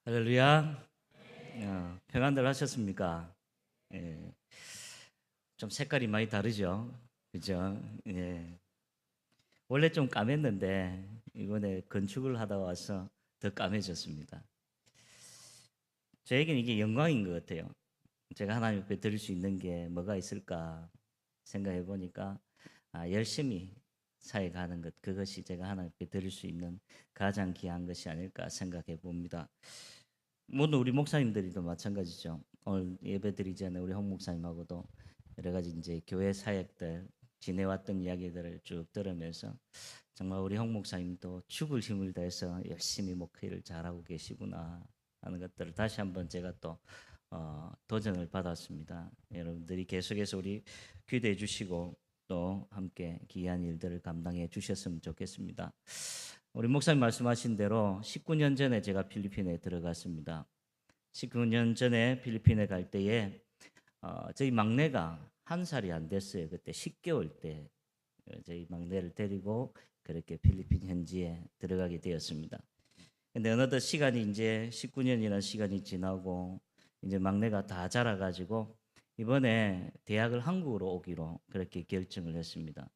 할렐루야. 평안들 하셨습니까? 예, 좀 색깔이 많이 다르죠? 그죠? 예. 원래 좀 까맸는데, 이번에 건축을 하다 와서 더 까매졌습니다. 저에게는 이게 영광인 것 같아요. 제가 하나님 앞에 드릴 수 있는 게 뭐가 있을까 생각해 보니까, 열심히 사역하는 것, 그것이 제가 하나님 앞에 드릴 수 있는 가장 귀한 것이 아닐까 생각해 봅니다. 모든 우리 목사님들이도 마찬가지죠. 오늘 예배드리기 전에 우리 홍 목사님하고도 여러 가지 이제 교회 사역들 지내왔던 이야기들을 쭉 들으면서 정말 우리 홍 목사님도 죽을 힘을 다해서 열심히 목회를 잘하고 계시구나 하는 것들을 다시 한번 제가 또 도전을 받았습니다. 여러분들이 계속해서 우리 기도해 주시고 또 함께 귀한 일들을 감당해 주셨으면 좋겠습니다. 우리 목사님 말씀하신 대로 19년 전에 제가 필리핀에 들어갔습니다. 19년 전에 필리핀에 갈 때에 저희 막내가 한 살이 안 됐어요. 그때 10개월 때 저희 막내를 데리고 그렇게 필리핀 현지에 들어가게 되었습니다. 근데 어느덧 시간이 이제 19년이라는 시간이 지나고 이제 막내가 다 자라가지고 이번에 대학을 한국으로 오기로 그렇게 결정을 했습니다.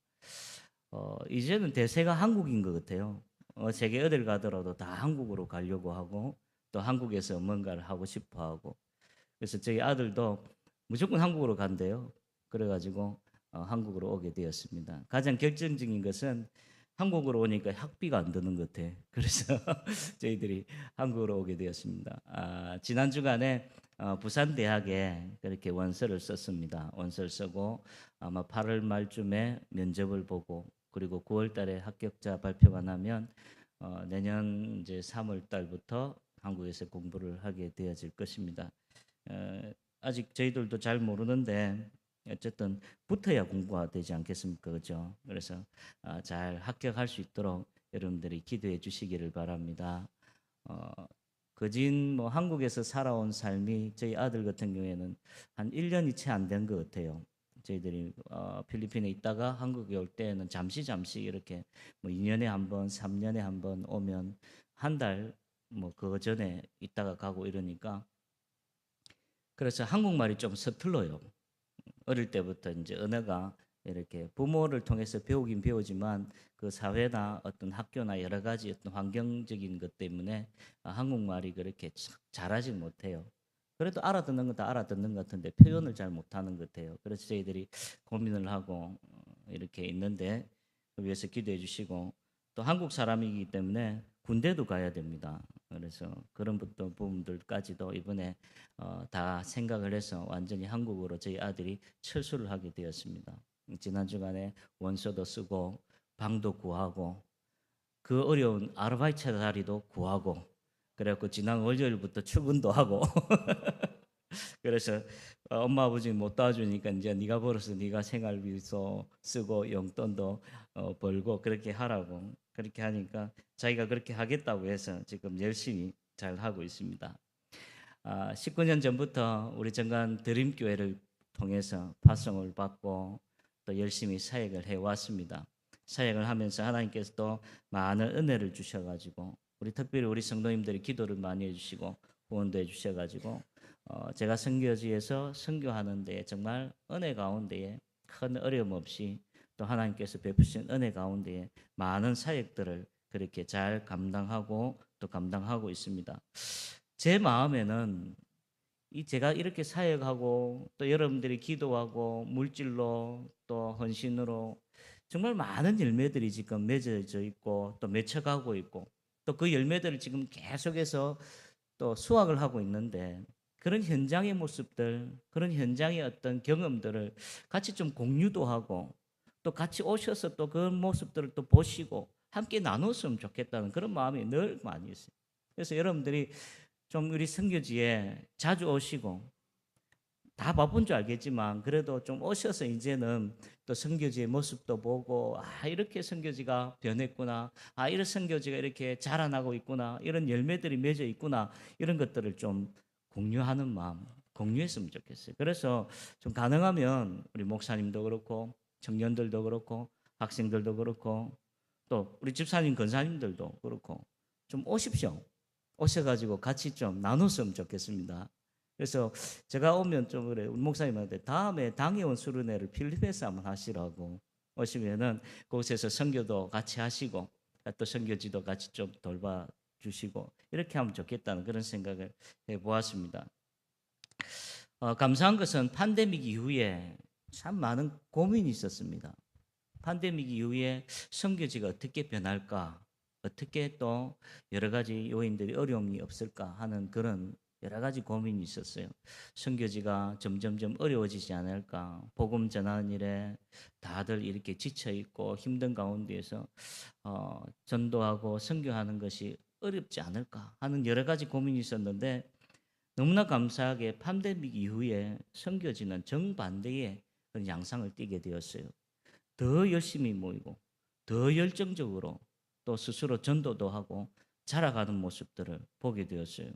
이제는 대세가 한국인 것 같아요. 세계 어딜 가더라도 다 한국으로 가려고 하고 또 한국에서 뭔가를 하고 싶어 하고 그래서 저희 아들도 무조건 한국으로 간대요. 그래가지고 한국으로 오게 되었습니다. 가장 결정적인 것은 한국으로 오니까 학비가 안 드는 것 같아. 그래서 저희들이 한국으로 오게 되었습니다. 지난 주간에 부산 대학에 그렇게 원서를 썼습니다. 원서를 쓰고 아마 8월 말쯤에 면접을 보고 그리고 9월 달에 합격자 발표가 나면 내년 이제 3월 달부터 한국에서 공부를 하게 되어질 것입니다. 아직 저희들도 잘 모르는데 어쨌든 붙어야 공부가 되지 않겠습니까? 그죠? 그래서 잘 합격할 수 있도록 여러분들이 기도해 주시기를 바랍니다. 어, 거진 뭐 한국에서 살아온 삶이 저희 아들 같은 경우에는 한 1년이 채 안 된 것 같아요. 저희들이 필리핀에 있다가 한국에 올 때는 잠시 이렇게 뭐 2년에 한 번, 3년에 한 번 오면 한 달 뭐 그거 전에 있다가 가고 이러니까 그래서 한국말이 좀 서툴러요. 어릴 때부터 이제 언어가 이렇게 부모를 통해서 배우긴 배우지만 그 사회나 어떤 학교나 여러 가지 어떤 환경적인 것 때문에 한국말이 그렇게 잘하지 못해요. 그래도 알아듣는 건 다 알아듣는 것 같은데 표현을 잘 못하는 것 같아요. 그래서 저희들이 고민을 하고 이렇게 있는데 그 위해서 기도해 주시고 또 한국 사람이기 때문에 군대도 가야 됩니다. 그래서 그런 부분들까지도 이번에 다 생각을 해서 완전히 한국으로 저희 아들이 철수를 하게 되었습니다. 지난 주간에 원서도 쓰고 방도 구하고 그 어려운 아르바이트 자리도 구하고 그래갖고 지난 월요일부터 출근도 하고 그래서 엄마 아버지 못 도와주니까 이제 네가 벌어서 네가 생활비서 쓰고 용돈도 벌고 그렇게 하라고 그렇게 하니까 자기가 그렇게 하겠다고 해서 지금 열심히 잘 하고 있습니다. 19년 전부터 우리 정관 드림교회를 통해서 파송을 받고 또 열심히 사역을 해왔습니다. 사역을 하면서 하나님께서 또 많은 은혜를 주셔가지고 우리 특별히 우리 성도님들이 기도를 많이 해주시고 후원도 해주셔가지고 제가 선교지에서 선교하는 데 정말 은혜 가운데에 큰 어려움 없이 또 하나님께서 베푸신 은혜 가운데에 많은 사역들을 그렇게 잘 감당하고 또 감당하고 있습니다. 제 마음에는 이 제가 이렇게 사역하고 또 여러분들이 기도하고 물질로 또 헌신으로 정말 많은 열매들이 지금 맺어져 있고 또 맺혀가고 있고 또 그 열매들을 지금 계속해서 또 수확을 하고 있는데 그런 현장의 모습들, 그런 현장의 어떤 경험들을 같이 좀 공유도 하고 또 같이 오셔서 또 그 모습들을 또 보시고 함께 나눴으면 좋겠다는 그런 마음이 늘 많이 있어요. 그래서 여러분들이 좀 우리 선교지에 자주 오시고 다 바쁜 줄 알겠지만 그래도 좀 오셔서 이제는 또 선교지의 모습도 보고 이렇게 선교지가 변했구나 이런 선교지가 이렇게 자라나고 있구나 이런 열매들이 맺어 있구나 이런 것들을 좀 공유하는 마음 공유했으면 좋겠어요. 그래서 좀 가능하면 우리 목사님도 그렇고 청년들도 그렇고 학생들도 그렇고 또 우리 집사님 권사님들도 그렇고 좀 오십시오. 오셔가지고 같이 좀 나눴으면 좋겠습니다. 그래서 제가 오면 좀 그래 우리 목사님한테 다음에 당회원 수련회를 필리핀에서 한번 하시라고 오시면은 그곳에서 선교도 같이 하시고 또 선교지도 같이 좀 돌봐 주시고 이렇게 하면 좋겠다는 그런 생각을 해보았습니다. 감사한 것은 팬데믹 이후에 참 많은 고민이 있었습니다. 팬데믹 이후에 선교지가 어떻게 변할까? 어떻게 또 여러 가지 요인들이 어려움이 없을까 하는 그런 여러 가지 고민이 있었어요. 선교지가 점점점 어려워지지 않을까? 복음 전하는 일에 다들 이렇게 지쳐 있고 힘든 가운데에서 전도하고 선교하는 것이 어렵지 않을까 하는 여러 가지 고민이 있었는데 너무나 감사하게 팬데믹 이후에 선교지는 정반대의 그런 양상을 띠게 되었어요. 더 열심히 모이고 더 열정적으로 또 스스로 전도도 하고 자라가는 모습들을 보게 되었어요.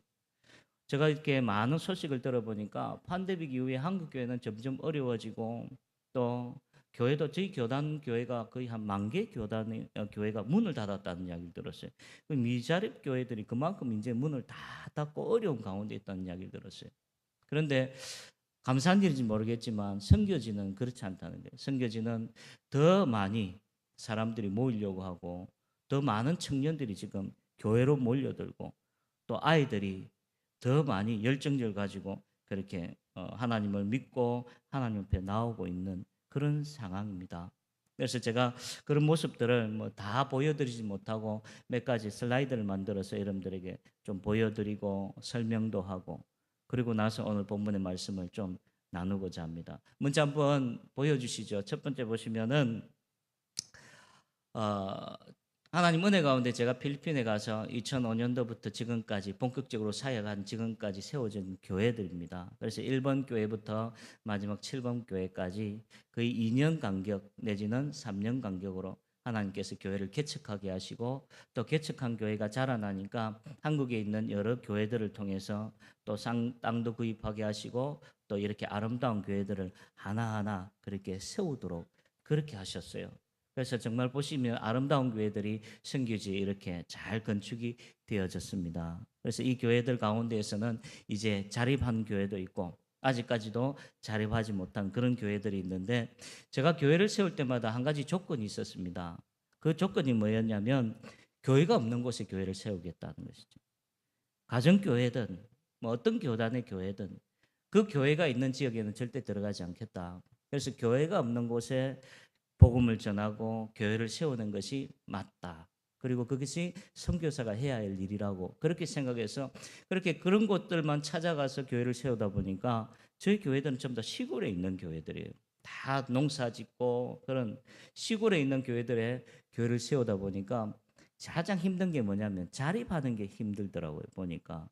제가 이렇게 많은 소식을 들어보니까 팬데믹 이후에 한국 교회는 점점 어려워지고 또 교회도 저희 교단 교회가 거의 한 10,000개 교단의 교회가 문을 닫았다는 이야기를 들었어요. 그 미자립 교회들이 그만큼 이제 문을 다 닫고 어려운 가운데 있다는 이야기를 들었어요. 그런데 감사한 일인지 모르겠지만 선교지는 그렇지 않다는 거예요. 선교지는 더 많이 사람들이 모이려고 하고 더 많은 청년들이 지금 교회로 몰려들고 또 아이들이 더 많이 열정을 가지고 그렇게 하나님을 믿고 하나님 앞에 나오고 있는 그런 상황입니다. 그래서 제가 그런 모습들을 뭐 다 보여드리지 못하고 몇 가지 슬라이드를 만들어서 여러분들에게 좀 보여드리고 설명도 하고 그리고 나서 오늘 본문의 말씀을 좀 나누고자 합니다. 문제 한번 보여주시죠. 첫 번째 보시면은 어, 하나님 은혜 가운데 제가 필리핀에 가서 2005년도부터 지금까지 본격적으로 사역한 지금까지 세워진 교회들입니다. 그래서 1번 교회부터 마지막 7번 교회까지 거의 2년 간격 내지는 3년 간격으로 하나님께서 교회를 개척하게 하시고 또 개척한 교회가 자라나니까 한국에 있는 여러 교회들을 통해서 또 땅도 구입하게 하시고 또 이렇게 아름다운 교회들을 하나하나 그렇게 세우도록 그렇게 하셨어요. 그래서 정말 보시면 아름다운 교회들이 선교지에 이렇게 잘 건축이 되어졌습니다. 그래서 이 교회들 가운데에서는 이제 자립한 교회도 있고 아직까지도 자립하지 못한 그런 교회들이 있는데 제가 교회를 세울 때마다 한 가지 조건이 있었습니다. 그 조건이 뭐였냐면 교회가 없는 곳에 교회를 세우겠다는 것이죠. 가정교회든 뭐 어떤 교단의 교회든 그 교회가 있는 지역에는 절대 들어가지 않겠다. 그래서 교회가 없는 곳에 복음을 전하고 교회를 세우는 것이 맞다. 그리고 그것이 선교사가 해야 할 일이라고 그렇게 생각해서 그렇게 그런 곳들만 찾아가서 교회를 세우다 보니까 저희 교회들은 전부 다 시골에 있는 교회들이에요. 다 농사 짓고 그런 시골에 있는 교회들에 교회를 세우다 보니까 가장 힘든 게 뭐냐면 자립하는 게 힘들더라고요. 보니까.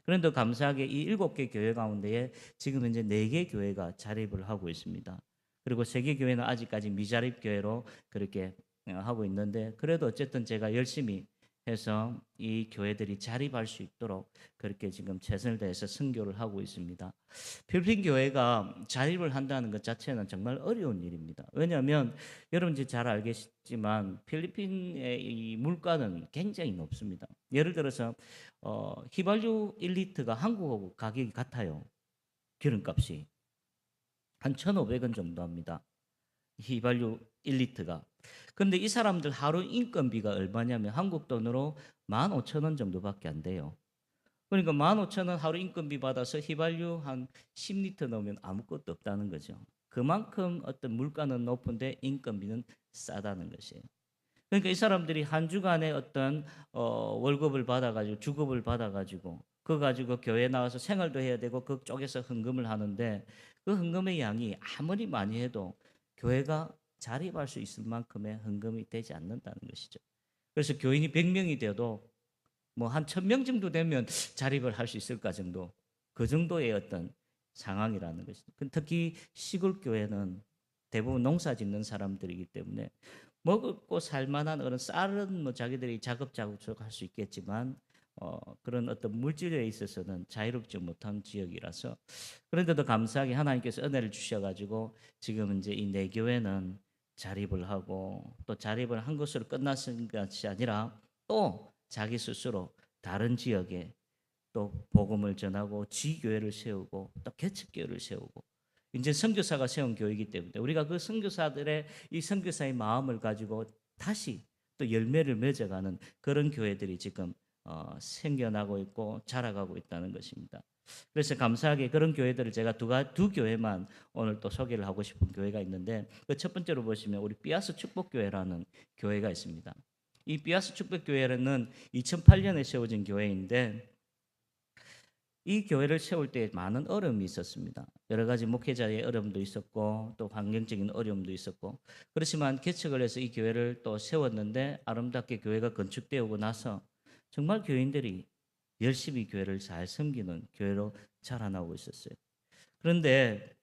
그런데 감사하게 이 7개 교회 가운데에 지금 현재 4개 교회가 자립을 하고 있습니다. 그리고 3개 교회는 아직까지 미자립 교회로 그렇게 하고 있는데 그래도 어쨌든 제가 열심히 해서 이 교회들이 자립할 수 있도록 그렇게 지금 최선을 다해서 선교를 하고 있습니다. 필리핀 교회가 자립을 한다는 것 자체는 정말 어려운 일입니다. 왜냐하면 여러분 이제 잘 알겠지만 필리핀의 이 물가는 굉장히 높습니다. 예를 들어서 휘발유 1리터가 한국하고 가격이 같아요. 기름값이 한 1,500원 정도 합니다. 휘발유 1리터가. 그런데 이 사람들 하루 인건비가 얼마냐면 한국 돈으로 15,000원 정도밖에 안 돼요. 그러니까 15,000원 하루 인건비 받아서 휘발유 한 10리터 넣으면 아무것도 없다는 거죠. 그만큼 어떤 물가는 높은데 인건비는 싸다는 것이에요. 그러니까 이 사람들이 한 주간에 어떤 월급을 받아가지고 주급을 받아가지고 그거 가지고 교회 나와서 생활도 해야 되고 그쪽에서 헌금을 하는데 그 헌금의 양이 아무리 많이 해도 교회가 자립할 수 있을 만큼의 헌금이 되지 않는다는 것이죠. 그래서 교인이 100명이 되어도 뭐 한 1,000명 정도 되면 자립을 할 수 있을까 정도 그 정도의 어떤 상황이라는 것이죠. 특히 시골 교회는 대부분 농사 짓는 사람들이기 때문에 먹고 살만한 그런 쌀은 뭐 자기들이 자급자족할 수 있겠지만 그런 어떤 물질에 있어서는 자유롭지 못한 지역이라서 그런데도 감사하게 하나님께서 은혜를 주셔가지고 지금 이제 이 네 교회는 자립을 하고 또 자립을 한 것으로 끝났은 것이 아니라 또 자기 스스로 다른 지역에 또 복음을 전하고 지교회를 세우고 또 개척교회를 세우고 이제 선교사가 세운 교회이기 때문에 우리가 그 선교사들의 이 선교사의 마음을 가지고 다시 또 열매를 맺어가는 그런 교회들이 지금 생겨나고 있고 자라가고 있다는 것입니다. 그래서 감사하게 그런 교회들을 제가 두 교회만 오늘 또 소개를 하고 싶은 교회가 있는데 그 첫 번째로 보시면 우리 삐아스 축복교회라는 교회가 있습니다. 이 삐아스 축복교회는 2008년에 세워진 교회인데 이 교회를 세울 때 많은 어려움이 있었습니다. 여러 가지 목회자의 어려움도 있었고 또 환경적인 어려움도 있었고 그렇지만 개척을 해서 이 교회를 또 세웠는데 아름답게 교회가 건축되고 나서 정말 교인들이 열심히 교회를 잘 섬기는 교회로 자라나고 있었어요. 그런데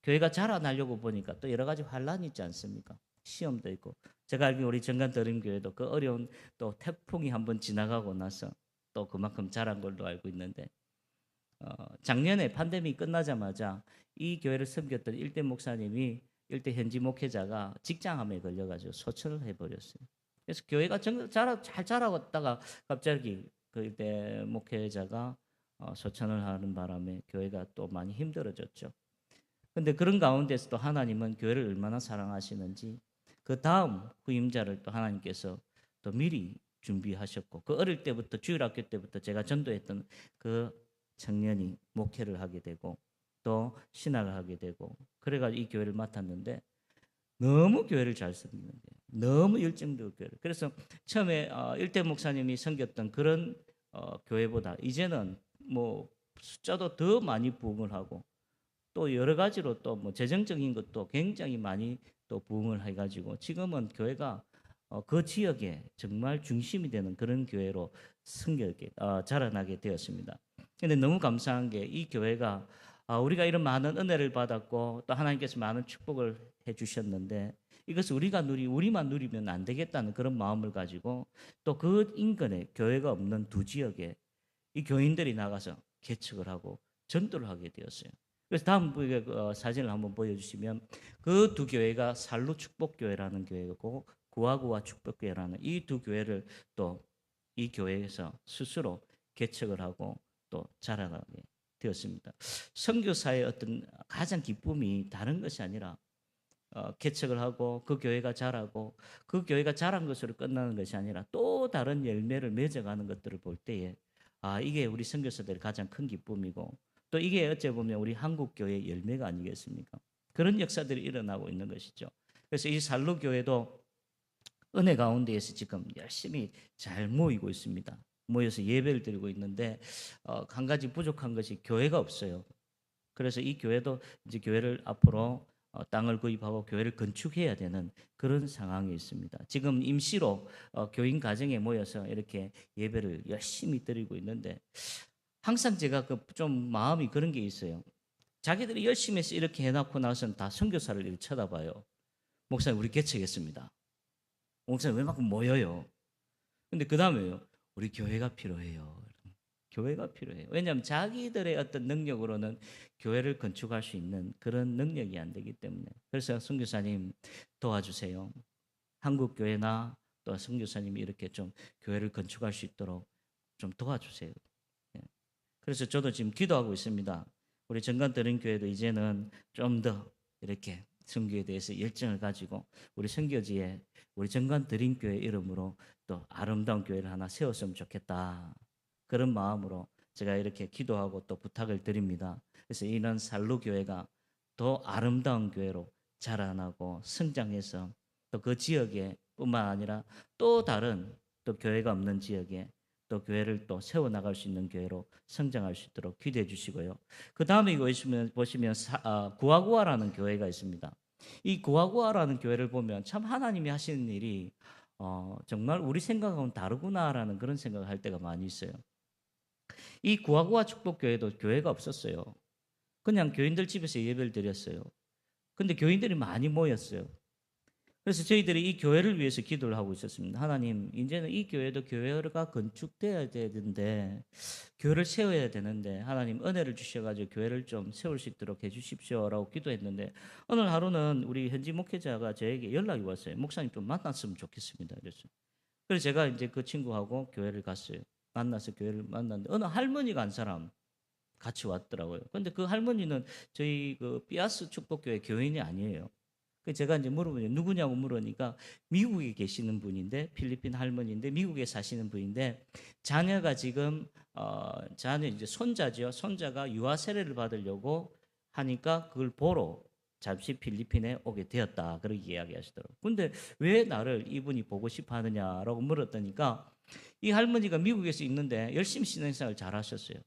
교회가 자라나려고 보니까 또 여러 가지 환란이 있지 않습니까? 시험도 있고 제가 알기로 우리 정관드림교회도 그 어려운 또 태풍이 한번 지나가고 나서 또 그만큼 자란 걸로 알고 있는데 작년에 팬데믹 끝나자마자 이 교회를 섬겼던 일대 목사님이 일대 현지 목회자가 직장암에 걸려가지고 소천을 해버렸어요. 그래서 교회가 잘 자라다가 갑자기 그 일대 목회자가 소천을 하는 바람에 교회가 또 많이 힘들어졌죠. 근데 그런 가운데서 또 하나님은 교회를 얼마나 사랑하시는지 그 다음 후임자를 또 하나님께서 또 미리 준비하셨고 그 어릴 때부터 주일학교 때부터 제가 전도했던 그 청년이 목회를 하게 되고 또 신학을 하게 되고 그래가지고 이 교회를 맡았는데 너무 교회를 잘 섬기는 거예요. 너무 열정적으로 교회를. 그래서 처음에 일대 목사님이 섬겼던 그런 교회보다 이제는 뭐 숫자도 더 많이 부흥을 하고 또 여러 가지로 또 뭐 재정적인 것도 굉장히 많이 또 부흥을 해가지고 지금은 교회가 그 지역에 정말 중심이 되는 그런 교회로 자라나게 되었습니다. 근데 너무 감사한 게 이 교회가 우리가 이런 많은 은혜를 받았고 또 하나님께서 많은 축복을 해주셨는데 이것을 우리만 누리면 안 되겠다는 그런 마음을 가지고 또 그 인근에 교회가 없는 두 지역에 이 교인들이 나가서 개척을 하고 전도를 하게 되었어요. 그래서 다음 사진을 한번 보여주시면 그 두 교회가 살로 축복교회라는 교회고 구하구와 축복교회라는 이 두 교회를 또 이 교회에서 스스로 개척을 하고 또 자라나게 되었습니다. 선교사의 어떤 가장 기쁨이 다른 것이 아니라 개척을 하고 그 교회가 자라고 그 교회가 자란 것으로 끝나는 것이 아니라 또 다른 열매를 맺어가는 것들을 볼 때에 이게 우리 선교사들의 가장 큰 기쁨이고 또 이게 어찌 보면 우리 한국 교회의 열매가 아니겠습니까? 그런 역사들이 일어나고 있는 것이죠. 그래서 이 살로 교회도 은혜 가운데에서 지금 열심히 잘 모이고 있습니다. 모여서 예배를 드리고 있는데 한 가지 부족한 것이 교회가 없어요. 그래서 이 교회도 이제 교회를 앞으로 땅을 구입하고 교회를 건축해야 되는 그런 상황이 있습니다. 지금 임시로 교인 가정에 모여서 이렇게 예배를 열심히 드리고 있는데 항상 제가 좀 마음이 그런 게 있어요. 자기들이 열심히 해서 이렇게 해놓고 나서는 다 선교사를 이렇게 쳐다봐요. 목사님 우리 개척했습니다. 목사님 웬만큼 모여요. 근데 그 다음에요. 우리 교회가 필요해요. 교회가 필요해요. 왜냐하면 자기들의 어떤 능력으로는 교회를 건축할 수 있는 그런 능력이 안 되기 때문에. 그래서 선교사님 도와주세요. 한국 교회나 또 선교사님이 이렇게 좀 교회를 건축할 수 있도록 좀 도와주세요. 예. 그래서 저도 지금 기도하고 있습니다. 우리 정관드림교회도 이제는 좀 더 이렇게 선교에 대해서 열정을 가지고 우리 선교지에 우리 정관드림교회 이름으로 또 아름다운 교회를 하나 세웠으면 좋겠다. 그런 마음으로 제가 이렇게 기도하고 또 부탁을 드립니다. 그래서 이런 살로 교회가 더 아름다운 교회로 자라나고 성장해서 또 그 지역에 뿐만 아니라 또 다른 또 교회가 없는 지역에 또 교회를 또 세워나갈 수 있는 교회로 성장할 수 있도록 기도해 주시고요. 그 다음에 이거 보시면 구하구하라는 교회가 있습니다. 이 구하구하라는 교회를 보면 참 하나님이 하시는 일이 정말 우리 생각하고는 다르구나라는 그런 생각을 할 때가 많이 있어요. 이 구하구하 축복교회도 교회가 없었어요. 그냥 교인들 집에서 예배를 드렸어요. 근데 교인들이 많이 모였어요. 그래서 저희들이 이 교회를 위해서 기도를 하고 있었습니다. 하나님, 이제는 이 교회도 교회가 건축돼야 되는데, 교회를 세워야 되는데, 하나님 은혜를 주셔가지고 교회를 좀 세울 수 있도록 해주십시오라고 기도했는데, 오늘 하루는 우리 현지 목회자가 저에게 연락이 왔어요. 목사님 좀 만났으면 좋겠습니다. 그래서 제가 이제 그 친구하고 교회를 갔어요. 만나서 교회를 만났는데 어느 할머니가 한 사람 같이 왔더라고요. 근데 그 할머니는 저희 그 삐아스 축복교회 교인이 아니에요. 그 제가 이제 물어보니 누구냐고 물으니까 미국에 계시는 분인데 필리핀 할머니인데 미국에 사시는 분인데 자녀가 지금 자녀 이제 손자죠. 손자가 유아 세례를 받으려고 하니까 그걸 보러 잠시 필리핀에 오게 되었다. 그렇게 이야기하시더라고요. 근데 왜 나를 이분이 보고 싶어 하느냐라고 물었더니까 이 할머니가 미국에서 있는데 열심히 신앙생활 잘 하셨어요.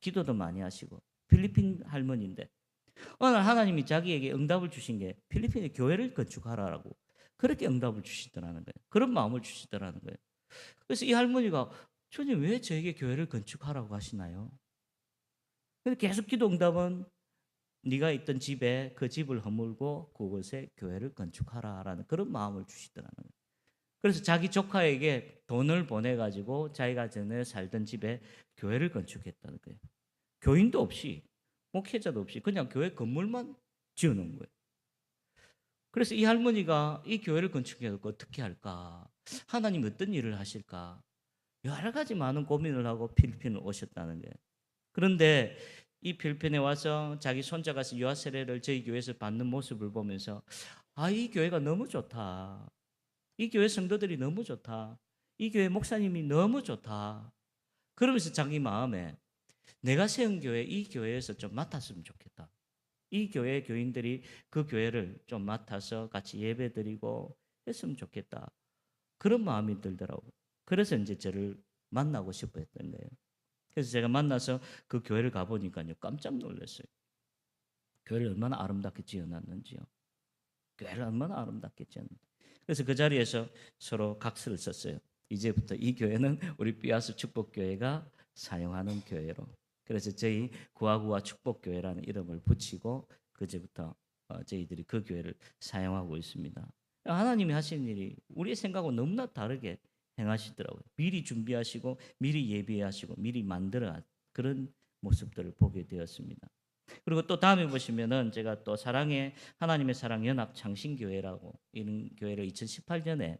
기도도 많이 하시고 필리핀 할머니인데 어느 날 하나님이 자기에게 응답을 주신 게 필리핀에 교회를 건축하라라고 그렇게 응답을 주시더라는 거예요. 그런 마음을 주시더라는 거예요. 그래서 이 할머니가 주님 왜 저에게 교회를 건축하라고 하시나요? 근데 계속 기도 응답은 네가 있던 집에 그 집을 허물고 그곳에 교회를 건축하라라는 그런 마음을 주시더라는 거예요. 그래서 자기 조카에게 돈을 보내가지고 자기가 전에 살던 집에 교회를 건축했다는 거예요. 교인도 없이 목회자도 없이 그냥 교회 건물만 지어놓은 거예요. 그래서 이 할머니가 이 교회를 건축해서 어떻게 할까? 하나님 어떤 일을 하실까? 여러 가지 많은 고민을 하고 필리핀을 오셨다는 거예요. 그런데 이 필리핀에 와서 자기 손자가 유아 세례를 저희 교회에서 받는 모습을 보면서 이 교회가 너무 좋다. 이 교회 성도들이 너무 좋다. 이 교회 목사님이 너무 좋다. 그러면서 자기 마음에 내가 세운 교회 이 교회에서 좀 맡았으면 좋겠다. 이 교회 교인들이 그 교회를 좀 맡아서 같이 예배드리고 했으면 좋겠다. 그런 마음이 들더라고요. 그래서 이제 저를 만나고 싶어 했던 거예요. 그래서 제가 만나서 그 교회를 가보니까요. 깜짝 놀랐어요. 교회를 얼마나 아름답게 지어놨는지요. 교회를 얼마나 아름답게 지었는지. 그래서 그 자리에서 서로 각서를 썼어요. 이제부터 이 교회는 우리 삐아스 축복교회가 사용하는 교회로. 그래서 저희 구하구와 축복교회라는 이름을 붙이고 그제부터 저희들이 그 교회를 사용하고 있습니다. 하나님이 하시는 일이 우리의 생각과 너무나 다르게 행하시더라고요. 미리 준비하시고 미리 예비하시고 미리 만들어 그런 모습들을 보게 되었습니다. 그리고 또 다음에 보시면은 제가 또 사랑의 하나님의 사랑 연합 창신교회라고 이런 교회를 2018년에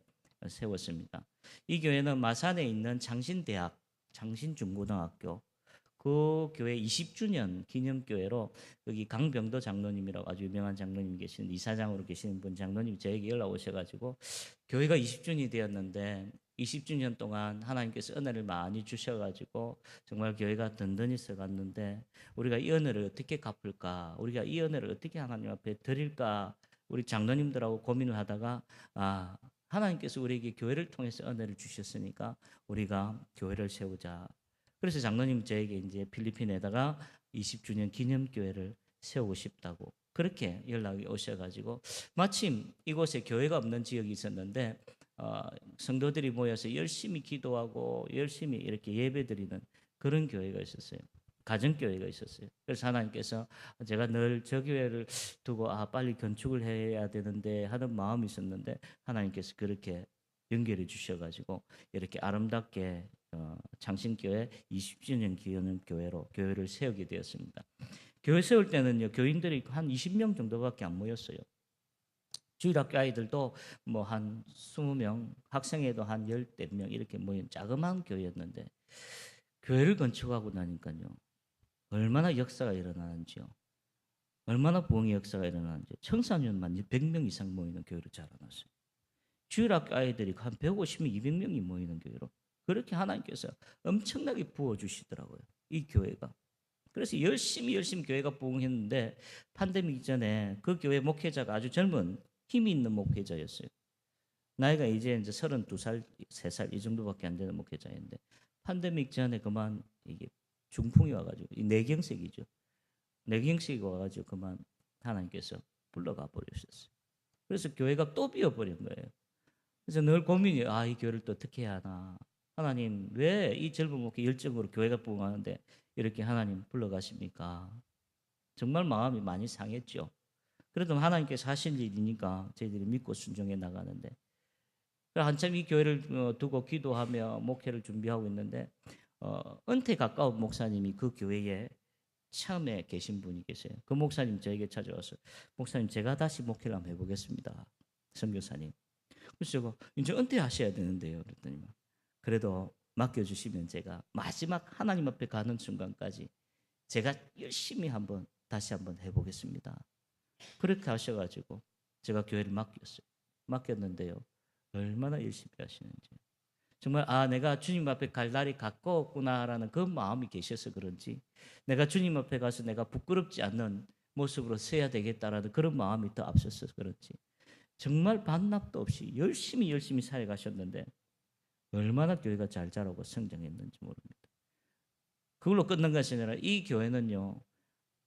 세웠습니다. 이 교회는 마산에 있는 창신대학, 창신중고등학교 그 교회 20주년 기념교회로 여기 강병도 장로님이라고 아주 유명한 장로님 계시는 이사장으로 계시는 분 장로님이 저에게 연락 오셔가지고 교회가 20주년이 되었는데 20주년 동안 하나님께서 은혜를 많이 주셔가지고 정말 교회가 든든히 서갔는데 우리가 이 은혜를 어떻게 갚을까? 우리가 이 은혜를 어떻게 하나님 앞에 드릴까? 우리 장로님들하고 고민을 하다가 하나님께서 우리에게 교회를 통해서 은혜를 주셨으니까 우리가 교회를 세우자. 그래서 장로님 저에게 이제 필리핀에다가 20주년 기념교회를 세우고 싶다고 그렇게 연락이 오셔가지고 마침 이곳에 교회가 없는 지역이 있었는데 성도들이 모여서 열심히 기도하고 열심히 이렇게 예배드리는 그런 교회가 있었어요. 가정교회가 있었어요. 그래서 하나님께서 제가 늘 저 교회를 두고 빨리 건축을 해야 되는데 하는 마음이 있었는데 하나님께서 그렇게 연결해 주셔가지고 이렇게 아름답게 창신교회 20주년 기념 교회로 교회를 세우게 되었습니다. 교회 세울 때는요 교인들이 한 20명 정도밖에 안 모였어요. 주일학교 아이들도 뭐 한 20명, 학생회도 한 10명 이렇게 모인 자그마한 교회였는데 교회를 건축하고 나니까요 얼마나 역사가 일어나는지요. 얼마나 부흥의 역사가 일어나는지 청소년만 100명 이상 모이는 교회로 자라났어요. 주일학교 아이들이 한 150명, 200명이 모이는 교회로 그렇게 하나님께서 엄청나게 부어주시더라고요. 이 교회가. 그래서 열심히 교회가 부흥했는데 팬데믹 전에 그 교회 목회자가 아주 젊은 힘이 있는 목회자였어요. 나이가 이제 32살, 3살 이 정도밖에 안 되는 목회자였는데 팬데믹 전에 그만 이게 중풍이 와가지고 이 뇌경색이죠. 뇌경색이 와가지고 그만 하나님께서 불러가 버리셨어요. 그래서 교회가 또 비어버린 거예요. 그래서 늘 고민이 이 교회를 또 어떻게 해야 하나. 하나님 왜 이 젊은 목회 열정으로 교회가 부흥하는데 이렇게 하나님 불러가십니까? 정말 마음이 많이 상했죠. 그래도 하나님께서 하실 일이니까 저희들이 믿고 순종해 나가는데 한참 이 교회를 두고 기도하며 목회를 준비하고 있는데 은퇴 가까운 목사님이 그 교회에 처음에 계신 분이 계세요. 그 목사님 저에게 찾아와서 목사님 제가 다시 목회를 한번 해보겠습니다. 선교사님. 그래서 제가 이제 은퇴하셔야 되는데요. 그랬더니 그래도 맡겨주시면 제가 마지막 하나님 앞에 가는 순간까지 제가 열심히 다시 한번 해보겠습니다. 그렇게 하셔가지고 제가 교회를 맡겼는데요. 얼마나 열심히 하시는지. 정말 내가 주님 앞에 갈 날이 가까웠구나라는 그 마음이 계셔서 그런지, 내가 주님 앞에 가서 내가 부끄럽지 않는 모습으로 서야 되겠다라는 그런 마음이 더 앞서서 그런지 정말 반납도 없이 열심히 살아가셨는데 얼마나 교회가 잘 자라고 성장했는지 모릅니다. 그걸로 끝난 것이 아니라 이 교회는요,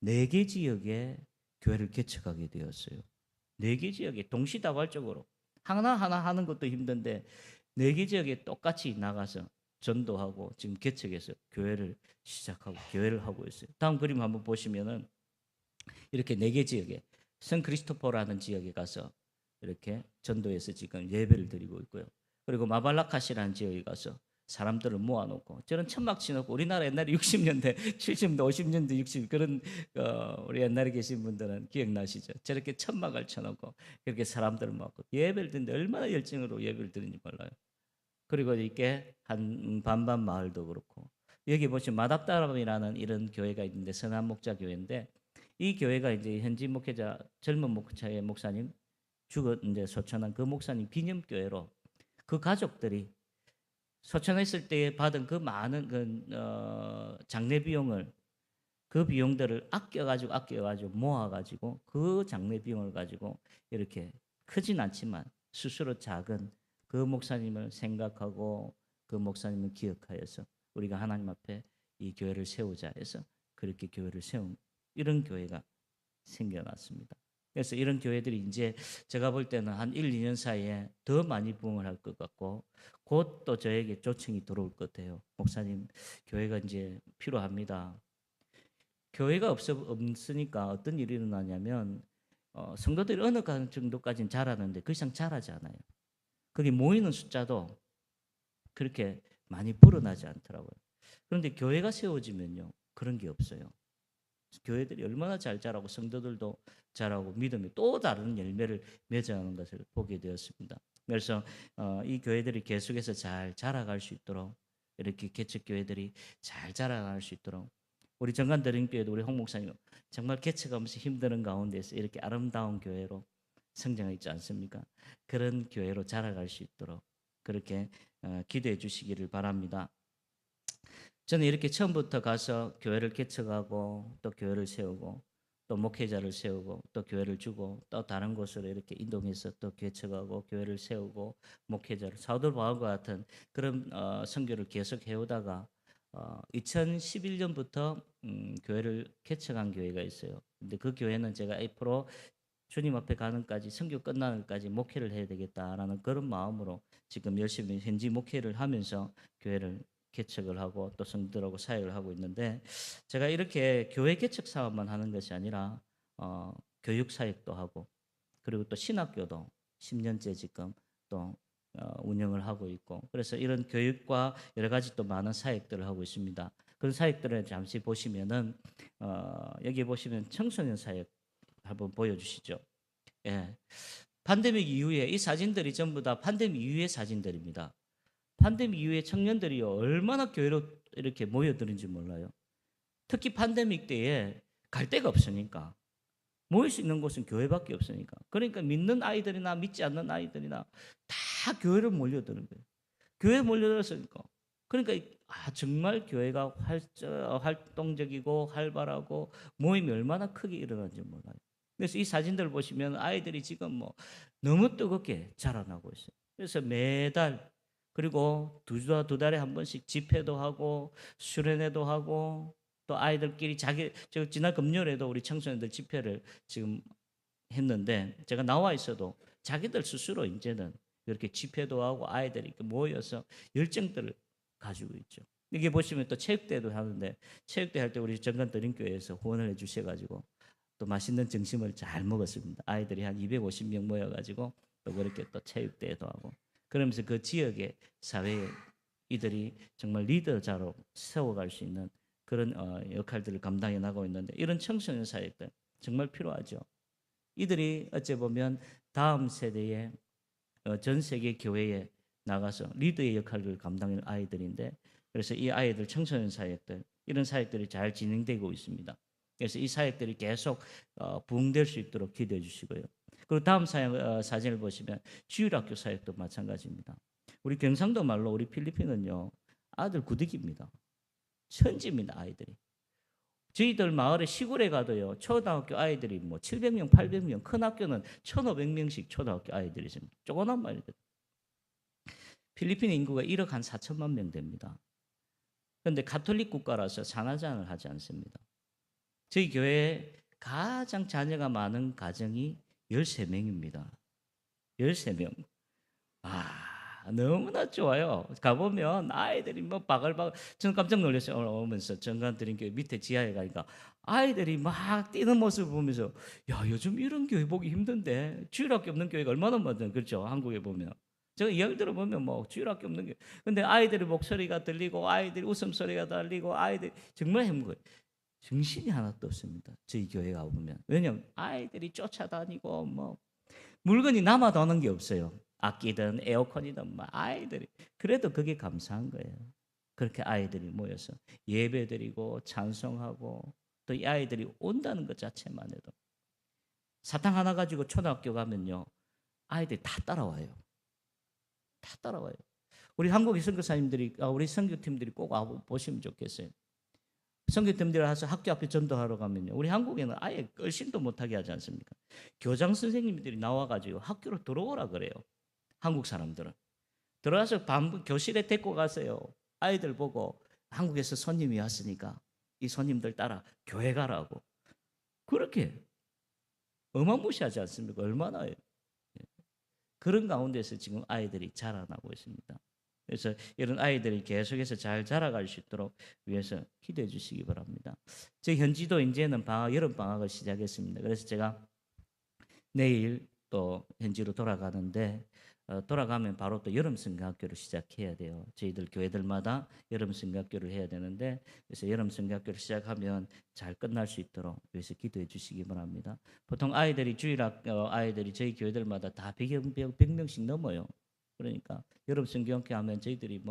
4개 지역에 교회를 개척하게 되었어요. 4개 지역에 동시다발적으로 하나하나 하는 것도 힘든데 4개 지역에 똑같이 나가서 전도하고 지금 개척해서 교회를 시작하고 교회를 하고 있어요. 다음 그림 한번 보시면은 이렇게 4개 지역에 성 크리스토퍼라는 지역에 가서 이렇게 전도해서 지금 예배를 드리고 있고요. 그리고 마발라카시라는 지역에 가서 사람들을 모아놓고, 저는 천막 치놓고, 우리나라 옛날에 60년대, 70년대, 50년대, 60 그런 우리 옛날에 계신 분들은 기억나시죠? 저렇게 천막을 쳐놓고 그렇게 사람들을 모았고 예배를 드리는데 얼마나 열정으로 예배를 드리는지 몰라요. 그리고 이렇게 한 반반 마을도 그렇고, 여기 보시면 마답다람이라는 이런 교회가 있는데 선한 목자 교회인데, 이 교회가 이제 현지 목회자 젊은 목사의 목사님 이제 소천한 그 목사님 기념 교회로 그 가족들이 소천했을 때 받은 그 많은 장례 비용을, 그 비용들을 아껴가지고 모아가지고 그 장례 비용을 가지고 이렇게 크진 않지만 스스로 작은 그 목사님을 생각하고 그 목사님을 기억하여서 우리가 하나님 앞에 이 교회를 세우자 해서 그렇게 교회를 세운 이런 교회가 생겨났습니다. 그래서 이런 교회들이 이제 제가 볼 때는 한 1, 2년 사이에 더 많이 부흥을 할 것 같고, 곧 또 저에게 초청이 들어올 것 같아요. 목사님, 교회가 이제 필요합니다. 교회가 없으니까 어떤 일이 일어나냐면 성도들이 어느 정도까지는 자라는데 그 이상 자라지 않아요. 거기 모이는 숫자도 그렇게 많이 불어나지 않더라고요. 그런데 교회가 세워지면요, 그런 게 없어요. 교회들이 얼마나 잘 자라고 성도들도 자라고 믿음이 또 다른 열매를 맺어가는 것을 보게 되었습니다. 그래서 이 교회들이 계속해서 잘 자라갈 수 있도록, 이렇게 개척 교회들이 잘 자라갈 수 있도록, 우리 정관드림교회도 우리 홍 목사님 정말 개척하면서 힘드는 가운데서 이렇게 아름다운 교회로 성장했지 않습니까? 그런 교회로 자라갈 수 있도록 그렇게 기도해 주시기를 바랍니다. 저는 이렇게 처음부터 가서 교회를 개척하고 또 교회를 세우고 또 목회자를 세우고 또 교회를 주고 또 다른 곳으로 이렇게 이동해서 또 개척하고 교회를 세우고 목회자를, 사도 바울과 같은 그런 선교를 계속 해오다가 2011년부터 교회를 개척한 교회가 있어요. 근데 그 교회는 제가 앞으로 주님 앞에 가는까지, 선교 끝나는까지 목회를 해야 되겠다라는 그런 마음으로 지금 열심히 현지 목회를 하면서 교회를 개척을 하고 또 성도들하고 사역을 하고 있는데, 제가 이렇게 교회 개척 사업만 하는 것이 아니라 교육 사역도 하고, 그리고 또 신학교도 10년째 지금 또 운영을 하고 있고, 그래서 이런 교육과 여러 가지 또 많은 사역들을 하고 있습니다. 그런 사역들을 잠시 보시면은 여기 보시면 청소년 사역 한번 보여주시죠. 예. 팬데믹 이후에 이 사진들이 전부 다 팬데믹 이후의 사진들입니다. 팬데믹 이후에 청년들이 얼마나 교회로 이렇게 모여드는지 몰라요. 특히 팬데믹 때에 갈 데가 없으니까, 모일 수 있는 곳은 교회밖에 없으니까, 그러니까 믿는 아이들이나 믿지 않는 아이들이나 다 교회를 몰려드는 거예요. 교회에 몰려들었으니까. 그러니까 정말 교회가 활동적이고 활발하고 모임이 얼마나 크게 일어나는지 몰라요. 그래서 이 사진들을 보시면 아이들이 지금 뭐 너무 뜨겁게 자라나고 있어요. 그래서 매달, 그리고 두 달에 한 번씩 집회도 하고 수련회도 하고, 또 아이들끼리 지난 금요일에도 우리 청소년들 집회를 지금 했는데, 제가 나와 있어도 자기들 스스로 이제는 이렇게 집회도 하고 아이들이 모여서 열정들을 가지고 있죠. 이게 보시면 또 체육대회도 하는데, 체육대회 할 때 우리 정관드림교회에서 후원을 해주셔가지고 또 맛있는 점심을 잘 먹었습니다. 아이들이 한 250명 모여가지고 또 그렇게 또 체육대회도 하고, 그러면서 그 지역의 사회에 이들이 정말 리더자로 세워갈 수 있는 그런 역할들을 감당해 나가고 있는데, 이런 청소년 사역들 정말 필요하죠. 이들이 어찌 보면 다음 세대의 전 세계 교회의 나가서 리더의 역할을 감당하는 아이들인데, 그래서 이 아이들 청소년 사역들, 이런 사역들이 잘 진행되고 있습니다. 그래서 이 사역들이 계속 부흥될 수 있도록 기도해 주시고요. 그리고 다음 사진을 보시면 주일학교 사역도 마찬가지입니다. 우리 경상도 말로 우리 필리핀은요, 아들 구득입니다. 천지입니다, 아이들이. 저희들 마을에 시골에 가도요, 초등학교 아이들이 뭐 700명, 800명, 큰 학교는 1,500명씩 초등학교 아이들이 있습니다. 조그만 말이거든요. 필리핀 인구가 1억 한 4천만 명 됩니다. 그런데 가톨릭 국가라서 산하장을 하지 않습니다. 저희 교회에 가장 자녀가 많은 가정이 13명입니다. 13명. 너무나 좋아요. 가보면 아이들이 뭐 바글바글. 저는 깜짝 놀랐어요. 오면서 정관드림교회 밑에 지하에 가니까 아이들이 막 뛰는 모습을 보면서, 야, 요즘 이런 교회 보기 힘든데, 주일학교 없는 교회가 얼마나 많아요. 그렇죠? 한국에 보면. 제가 이야기 들어보면 뭐 주일학교 없는 교회. 근데 아이들의 목소리가 들리고 아이들이 웃음소리가 들리고 아이들이 정말 행복해요. 정신이 하나도 없습니다. 저희 교회 가보면. 왜냐면 아이들이 쫓아다니고 뭐 물건이 남아도 하는 게 없어요. 악기든 에어컨이든 뭐 아이들이. 그래도 그게 감사한 거예요. 그렇게 아이들이 모여서 예배드리고 찬송하고 또 이 아이들이 온다는 것 자체만 해도. 사탕 하나 가지고 초등학교 가면요, 아이들이 다 따라와요. 다 따라와요. 우리 한국의 선교사님들이, 우리 선교팀들이 꼭 보시면 좋겠어요. 선교팀들 와서 학교 앞에 전도하러 가면요, 우리 한국에는 아예 끌신도 못하게 하지 않습니까? 교장 선생님들이 나와가지고 학교로 들어오라 그래요. 한국 사람들은 들어와서 교실에 데리고 가세요. 아이들 보고 한국에서 손님이 왔으니까 이 손님들 따라 교회 가라고. 그렇게 어마무시하지 않습니까? 얼마나 그런 가운데서 지금 아이들이 자라나고 있습니다. 그래서 이런 아이들이 계속해서 잘 자라갈 수 있도록 위해서 기도해 주시기 바랍니다. 제 현지도 이제는 여름 방학을 시작했습니다. 그래서 제가 내일 또 현지로 돌아가는데, 돌아가면 바로 또 여름 성경학교를 시작해야 돼요. 저희들 교회들마다 여름 성경학교를 해야 되는데, 그래서 여름 성경학교를 시작하면 잘 끝날 수 있도록 위해서 기도해 주시기 바랍니다. 보통 아이들이 아이들이 저희 교회들마다 다 100명씩 넘어요. 그러니까 여름 성경학교 하면 저희들이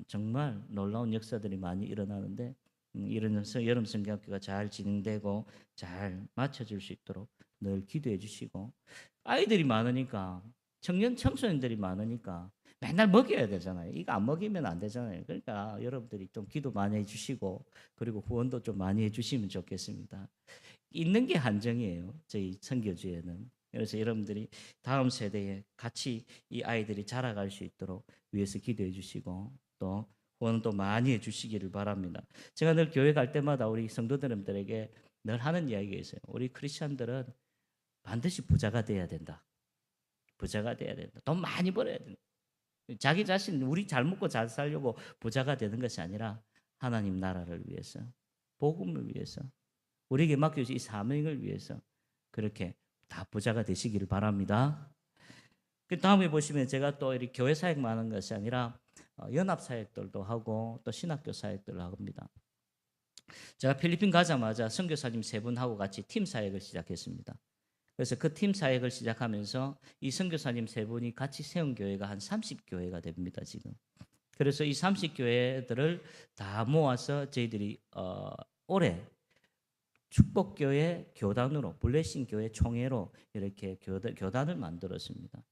정말 놀라운 역사들이 많이 일어나는데, 이런 여름 성경학교가 잘 진행되고 잘 맞춰질 수 있도록 늘 기도해 주시고, 아이들이 많으니까, 청소년들이 많으니까 맨날 먹여야 되잖아요. 이거 안 먹이면 안 되잖아요. 그러니까 여러분들이 좀 기도 많이 해주시고, 그리고 후원도 좀 많이 해주시면 좋겠습니다. 있는 게 한정이에요, 저희 선교주에는. 그래서 여러분들이 다음 세대에 같이 이 아이들이 자라갈 수 있도록 위해서 기도해 주시고, 또 후원도 많이 해주시기를 바랍니다. 제가 늘 교회 갈 때마다 우리 성도들에게 늘 하는 이야기가 있어요. 우리 크리스천들은 반드시 부자가 돼야 된다. 부자가 돼야 된다. 돈 많이 벌어야 된다. 자기 자신, 우리 잘 먹고 잘 살려고 부자가 되는 것이 아니라 하나님 나라를 위해서, 복음을 위해서, 우리에게 맡겨진 이 사명을 위해서 그렇게 다 부자가 되시기를 바랍니다. 그 다음에 보시면 제가 또 이렇게 교회 사역만 하는 것이 아니라 연합 사역들도 하고 또 신학교 사역들을 합니다. 제가 필리핀 가자마자 선교사님 3분하고 같이 팀 사역을 시작했습니다. 그래서 그 팀 사역을 시작하면서 이 선교사님 3분이 같이 세운 교회가 한 30교회가 됩니다, 지금. 그래서 이 30교회들을 다 모아서 저희들이 올해 축복교회 교단으로, 블레싱 교회 총회로 이렇게 교단을 만들었습니다.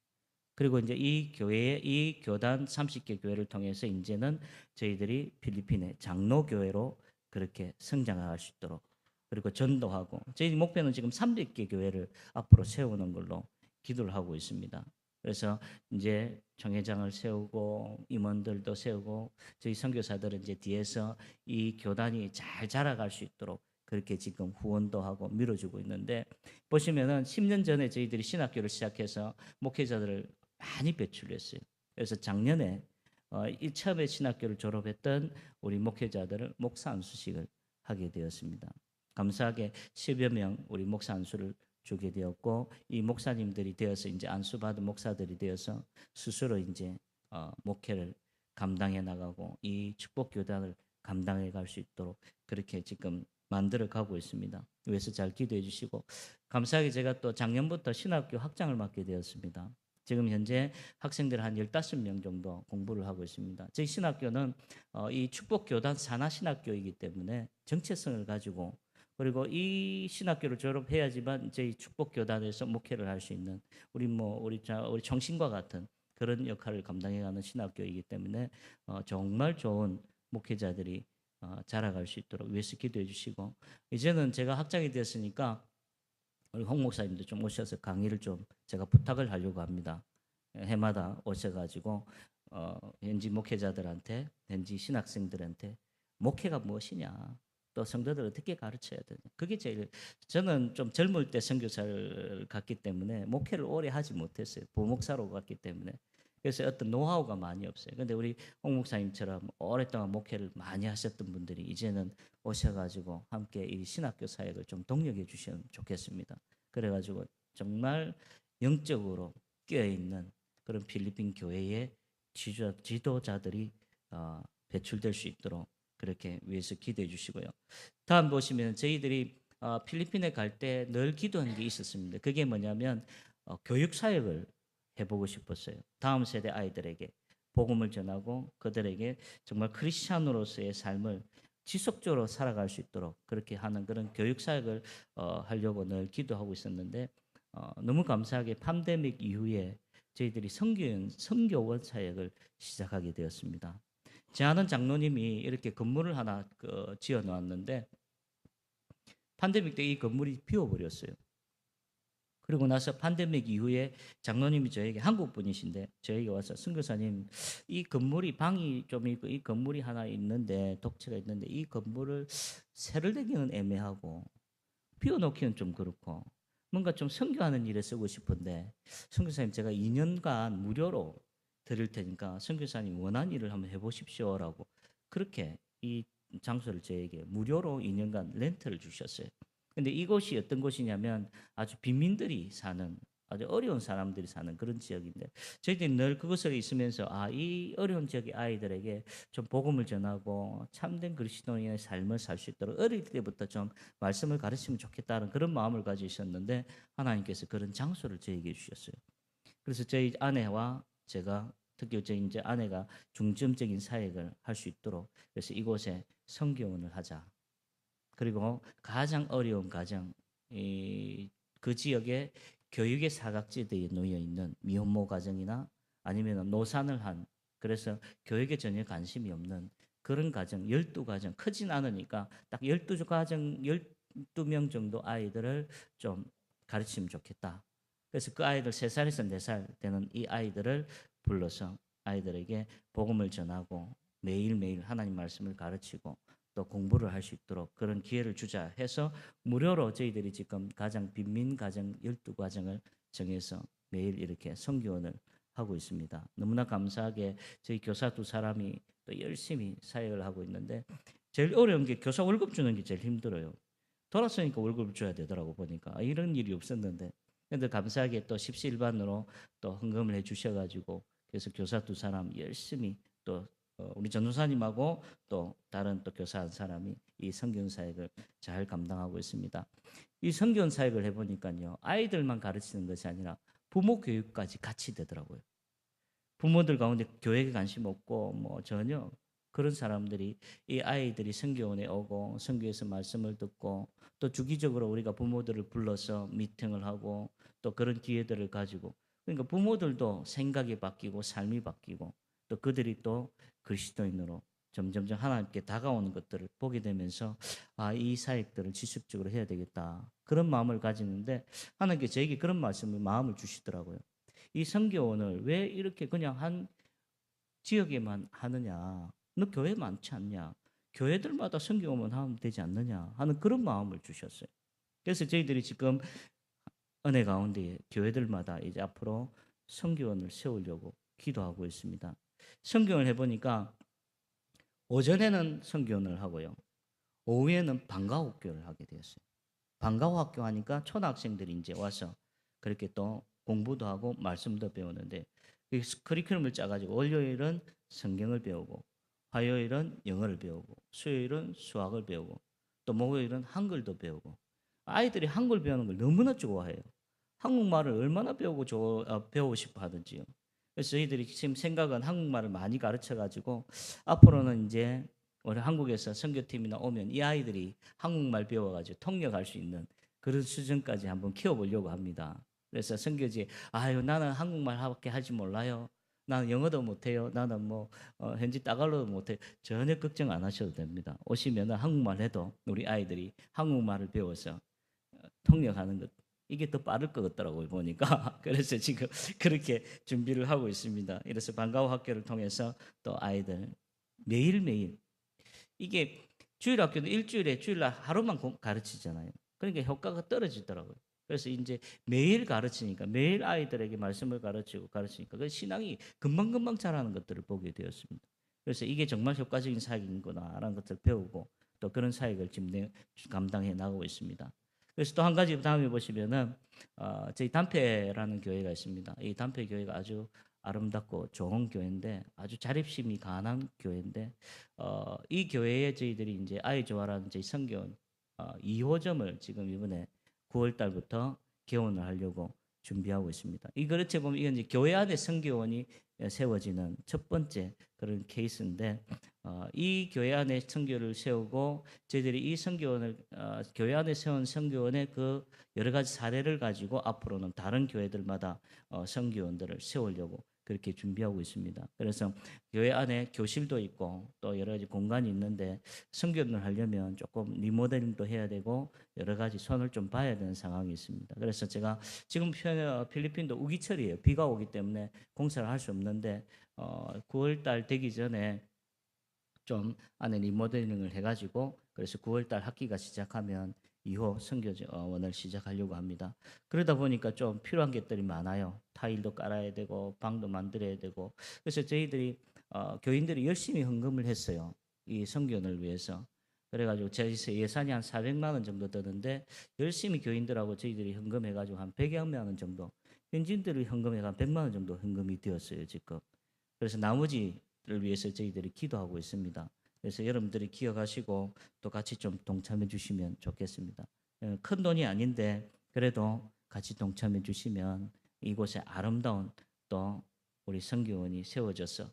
그리고 이제 이 교단 30개 교회를 통해서 이제는 저희들이 필리핀의 장로교회로 그렇게 성장할 수 있도록, 그리고 전도하고, 저희 목표는 지금 300개 교회를 앞으로 세우는 걸로 기도를 하고 있습니다. 그래서 이제 총회장을 세우고 임원들도 세우고, 저희 선교사들은 이제 뒤에서 이 교단이 잘 자라갈 수 있도록 그렇게 지금 후원도 하고 밀어주고 있는데, 보시면은 10년 전에 저희들이 신학교를 시작해서 목회자들을 많이 배출했어요. 그래서 작년에 처음에 신학교를 졸업했던 우리 목회자들을 목사 안수식을 하게 되었습니다. 감사하게 10여 명 우리 목사 안수를 주게 되었고, 이 목사님들이 되어서 이제 안수받은 목사들이 되어서 스스로 이제 목회를 감당해 나가고 이 축복 교단을 감당해 갈 수 있도록 그렇게 지금 만들어 가고 있습니다. 위해서 잘 기도해 주시고, 감사하게 제가 또 작년부터 신학교 학장을 맡게 되었습니다. 지금 현재 학생들 한 15명 정도 공부를 하고 있습니다. 저희 신학교는 이 축복교단 산하신학교이기 때문에 정체성을 가지고 그리고 이 신학교를 졸업해야지만 저희 축복교단에서 목회를 할 수 있는 우리 청신과 같은 그런 역할을 감당해가는 신학교이기 때문에 정말 좋은 목회자들이 자라갈 수 있도록 위해서 기도해 주시고 이제는 제가 학장이 되었으니까 우리 홍 목사님도 좀 오셔서 강의를 좀 제가 부탁을 하려고 합니다. 해마다 오셔가지고 현지 목회자들한테 현지 신학생들한테 목회가 무엇이냐 또 성도들 어떻게 가르쳐야 되냐 그게 제일 저는 좀 젊을 때 선교사를 갔기 때문에 목회를 오래 하지 못했어요. 부목사로 갔기 때문에 그래서 어떤 노하우가 많이 없어요. 근데 우리 홍 목사님처럼 오랫동안 목회를 많이 하셨던 분들이 이제는 오셔가지고 함께 이 신학교 사역을 좀 동력해 주시면 좋겠습니다. 그래가지고 정말 영적으로 깨어있는 그런 필리핀 교회의 지도자들이 배출될 수 있도록 그렇게 위해서 기도해 주시고요. 다음 보시면 저희들이 필리핀에 갈 때 늘 기도한 게 있었습니다. 그게 뭐냐면 교육 사역을 해보고 싶었어요. 다음 세대 아이들에게 복음을 전하고 그들에게 정말 크리스찬으로서의 삶을 지속적으로 살아갈 수 있도록 그렇게 하는 그런 교육 사역을 하려고 늘 기도하고 있었는데 너무 감사하게 팬데믹 이후에 저희들이 선교원 사역을 시작하게 되었습니다. 제 아는 장로님이 이렇게 건물을 하나 지어 놓았는데 팬데믹 때 이 건물이 비워버렸어요. 그리고 나서 팬데믹 이후에 장로님이 저에게 한국 분이신데 저에게 와서 선교사님 이 건물이 방이 좀 있고 이 건물이 하나 있는데 독채가 있는데 이 건물을 세를 내기는 애매하고 비워놓기는 좀 그렇고 뭔가 좀 선교하는 일에 쓰고 싶은데 선교사님 제가 2년간 무료로 드릴 테니까 선교사님 원하는 일을 한번 해보십시오라고 그렇게 이 장소를 저에게 무료로 2년간 렌트를 주셨어요. 근데 이곳이 어떤 곳이냐면 아주 빈민들이 사는 아주 어려운 사람들이 사는 그런 지역인데 저희들이 늘 그곳에 있으면서 이 어려운 지역의 아이들에게 좀 복음을 전하고 참된 그리스도인의 삶을 살 수 있도록 어릴 때부터 좀 말씀을 가르치면 좋겠다는 그런 마음을 가지고 있었는데 하나님께서 그런 장소를 저에게 주셨어요. 그래서 저희 아내와 제가 특히 저희 이제 아내가 중점적인 사역을 할 수 있도록 그래서 이곳에 선교원을 하자. 그리고 가장 어려운 가정, 그 지역에 교육의 사각지대에 놓여 있는 미혼모 가정이나 아니면 노산을 한 그래서 교육에 전혀 관심이 없는 그런 가정 12가정 크진 않으니까 딱 12가정 12명 정도 아이들을 좀 가르치면 좋겠다. 그래서 그 아이들 3살에서 4살 되는 이 아이들을 불러서 아이들에게 복음을 전하고 매일매일 하나님 말씀을 가르치고 또 공부를 할 수 있도록 그런 기회를 주자 해서 무료로 저희들이 지금 가장 빈민 가정 12가정을 정해서 매일 이렇게 선교원을 하고 있습니다. 너무나 감사하게 저희 교사 2사람이 또 열심히 사역을 하고 있는데 제일 어려운 게 교사 월급 주는 게 제일 힘들어요. 돌아서니까 월급을 줘야 되더라고 보니까 이런 일이 없었는데 근데 감사하게 또 십시일반으로 또 헌금을 해 주셔가지고 그래서 교사 2사람 열심히 또 우리 전도사님하고 또 다른 또 교사 한 사람이 이 선교원 사역을 잘 감당하고 있습니다. 이 선교원 사역을 해보니까요 아이들만 가르치는 것이 아니라 부모 교육까지 같이 되더라고요. 부모들 가운데 교육에 관심 없고 뭐 전혀 그런 사람들이 이 아이들이 선교원에 오고 선교에서 말씀을 듣고 또 주기적으로 우리가 부모들을 불러서 미팅을 하고 또 그런 기회들을 가지고 그러니까 부모들도 생각이 바뀌고 삶이 바뀌고 또 그들이 또 그리스도인으로 점점점 하나님께 다가오는 것들을 보게 되면서 이 사역들을 지속적으로 해야 되겠다 그런 마음을 가지는데 하나님께 저에게 그런 말씀을 마음을 주시더라고요. 이 선교원을 왜 이렇게 그냥 한 지역에만 하느냐? 너 교회 많지 않냐? 교회들마다 선교원만 하면 되지 않느냐? 하는 그런 마음을 주셨어요. 그래서 저희들이 지금 은혜 가운데 교회들마다 이제 앞으로 선교원을 세우려고 기도하고 있습니다. 선교원을 해보니까 오전에는 선교원을 하고요. 오후에는 방과후학교를 하게 되었어요. 방과후학교 하니까 초등학생들이 이제 와서 그렇게 또 공부도 하고 말씀도 배우는데 커리큘럼을 짜가지고 월요일은 성경을 배우고 화요일은 영어를 배우고 수요일은 수학을 배우고 또 목요일은 한글도 배우고 아이들이 한글 배우는 걸 너무나 좋아해요. 한국말을 얼마나 배우고 싶어 하는지요. 그래서 저희들이 지금 생각은 한국말을 많이 가르쳐 가지고 앞으로는 이제 우리 한국에서 선교팀이나 오면 이 아이들이 한국말 배워 가지고 통역할 수 있는 그런 수준까지 한번 키워 보려고 합니다. 그래서 선교지에 아유 나는 한국말밖에 하지 몰라요. 나는 영어도 못해요. 나는 뭐 현지 따갈로도 못해요. 전혀 걱정 안 하셔도 됩니다. 오시면은 한국말 해도 우리 아이들이 한국말을 배워서 통역하는 것 이게 더 빠를 것 같더라고요 보니까. 그래서 지금 그렇게 준비를 하고 있습니다. 그래서 방과후 학교를 통해서 또 아이들 매일매일 이게 주일 학교도 일주일에 주일날 하루만 가르치잖아요. 그러니까 효과가 떨어지더라고요. 그래서 이제 매일 가르치니까 매일 아이들에게 말씀을 가르치니까 그 신앙이 금방금방 자라는 것들을 보게 되었습니다. 그래서 이게 정말 효과적인 사역인구나라는 것을 배우고 또 그런 사역을 지금 감당해 나가고 있습니다. 그래서 또 한 가지 다음에 보시면은 저희 단패라는 교회가 있습니다. 이 단패 교회가 아주 아름답고 좋은 교회인데 아주 자립심이 강한 교회인데 이 교회에 저희들이 이제 아이 좋아라는 저희 선교원 2호점을 지금 이번에 9월 달부터 개원을 하려고 준비하고 있습니다. 이 그렇게 보면 이건 이제 교회 안에 선교원이 세워지는 첫 번째 그런 케이스인데 이 교회 안에 선교를 세우고 저희들이 이 선교원을 교회 안에 세운 선교원의 그 여러 가지 사례를 가지고 앞으로는 다른 교회들마다 선교원들을 세우려고 그렇게 준비하고 있습니다. 그래서 교회 안에 교실도 있고 또 여러 가지 공간이 있는데 선교를 하려면 조금 리모델링도 해야 되고 여러 가지 손을 좀 봐야 되는 상황이 있습니다. 그래서 제가 지금 필리핀도 우기철이에요. 비가 오기 때문에 공사를 할 수 없는데 9월 달 되기 전에 좀 안에 리모델링을 해가지고 그래서 9월 달 학기가 시작하면 2호 선교원을 시작하려고 합니다. 그러다 보니까 좀 필요한 것들이 많아요. 타일도 깔아야 되고 방도 만들어야 되고 그래서 저희들이 교인들이 열심히 헌금을 했어요. 이 선교원을 위해서. 그래가지고 저희 예산이 한 400만 원 정도 드는데 열심히 교인들하고 저희들이 헌금해가지고 한 100여만 원 정도 현지인들이 헌금해가 100만 원 정도 헌금이 되었어요 지금. 그래서 나머지를 위해서 저희들이 기도하고 있습니다. 그래서 여러분들이 기억하시고 또 같이 좀 동참해 주시면 좋겠습니다. 큰 돈이 아닌데 그래도 같이 동참해 주시면 이곳에 아름다운 또 우리 선교원이 세워져서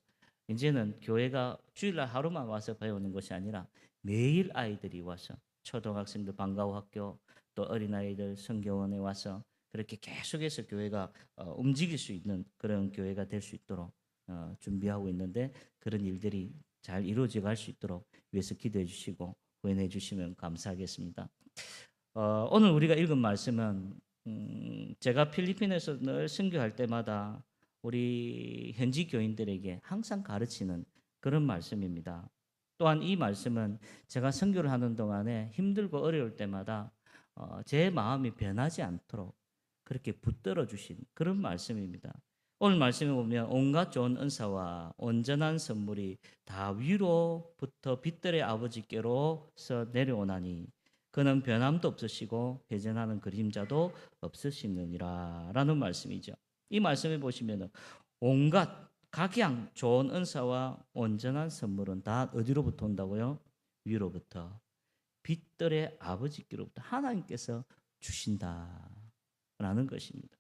이제는 교회가 주일날 하루만 와서 배우는 것이 아니라 매일 아이들이 와서 초등학생들 방과후 학교 또 어린아이들 선교원에 와서 그렇게 계속해서 교회가 움직일 수 있는 그런 교회가 될 수 있도록 준비하고 있는데 그런 일들이 잘 이루어져 갈 수 있도록 위해서 기도해 주시고 후원해 주시면 감사하겠습니다. 오늘 우리가 읽은 말씀은 제가 필리핀에서 늘 선교할 때마다 우리 현지 교인들에게 항상 가르치는 그런 말씀입니다. 또한 이 말씀은 제가 선교를 하는 동안에 힘들고 어려울 때마다 제 마음이 변하지 않도록 그렇게 붙들어 주신 그런 말씀입니다. 오늘 말씀에 보면 온갖 좋은 은사와 온전한 선물이 다 위로부터 빛들의 아버지께로서 내려오나니 그는 변함도 없으시고 회전하는 그림자도 없으시느니라 라는 말씀이죠. 이 말씀에 보시면 온갖 각양 좋은 은사와 온전한 선물은 다 어디로부터 온다고요? 위로부터 빛들의 아버지께로부터 하나님께서 주신다라는 것입니다.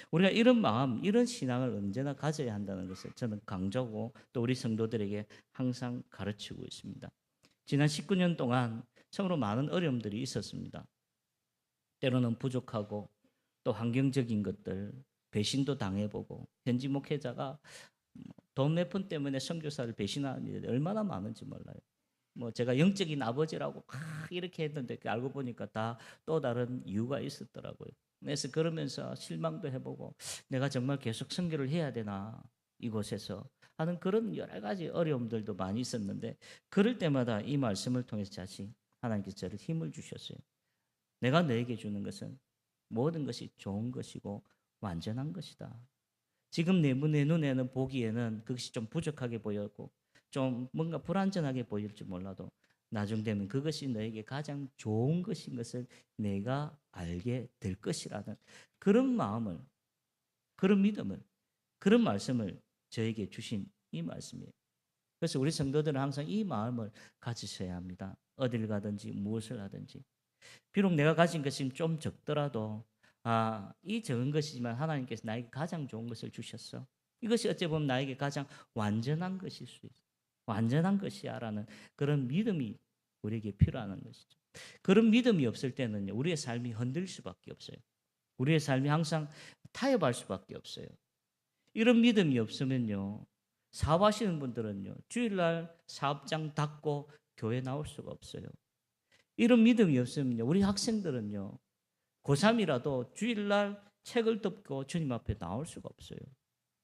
우리가 이런 마음, 이런 신앙을 언제나 가져야 한다는 것을 저는 강조하고 또 우리 성도들에게 항상 가르치고 있습니다. 지난 19년 동안 참으로 많은 어려움들이 있었습니다. 때로는 부족하고 또 환경적인 것들, 배신도 당해보고 현지 목회자가 돈 몇 푼 때문에 선교사를 배신하는 일이 얼마나 많은지 몰라요. 뭐 제가 영적인 아버지라고 막 이렇게 했는데 알고 보니까 다 또 다른 이유가 있었더라고요. 그래서 그러면서 실망도 해보고 내가 정말 계속 선교를 해야 되나 이곳에서 하는 그런 여러 가지 어려움들도 많이 있었는데 그럴 때마다 이 말씀을 통해서 다시 하나님께서 저를 힘을 주셨어요. 내가 너에게 주는 것은 모든 것이 좋은 것이고 완전한 것이다. 지금 내 눈에는 보기에는 그것이 좀 부족하게 보였고 좀 뭔가 불완전하게 보일지 몰라도 나중 되면 그것이 너에게 가장 좋은 것인 것을 내가 알게 될 것이라는 그런 마음을, 그런 믿음을, 그런 말씀을 저에게 주신 이 말씀이에요. 그래서 우리 성도들은 항상 이 마음을 가지셔야 합니다. 어딜 가든지 무엇을 하든지. 비록 내가 가진 것이 좀 적더라도 이 적은 것이지만 하나님께서 나에게 가장 좋은 것을 주셨어. 이것이 어찌 보면 나에게 가장 완전한 것일 수 있어. 완전한 것이야라는 그런 믿음이 우리에게 필요한 것이죠. 그런 믿음이 없을 때는 우리의 삶이 흔들릴 수밖에 없어요. 우리의 삶이 항상 타협할 수밖에 없어요. 이런 믿음이 없으면요, 사업하시는 분들은요, 주일날 사업장 닫고 교회 나올 수가 없어요. 이런 믿음이 없으면요, 우리 학생들은요, 고3이라도 주일날 책을 덮고 주님 앞에 나올 수가 없어요.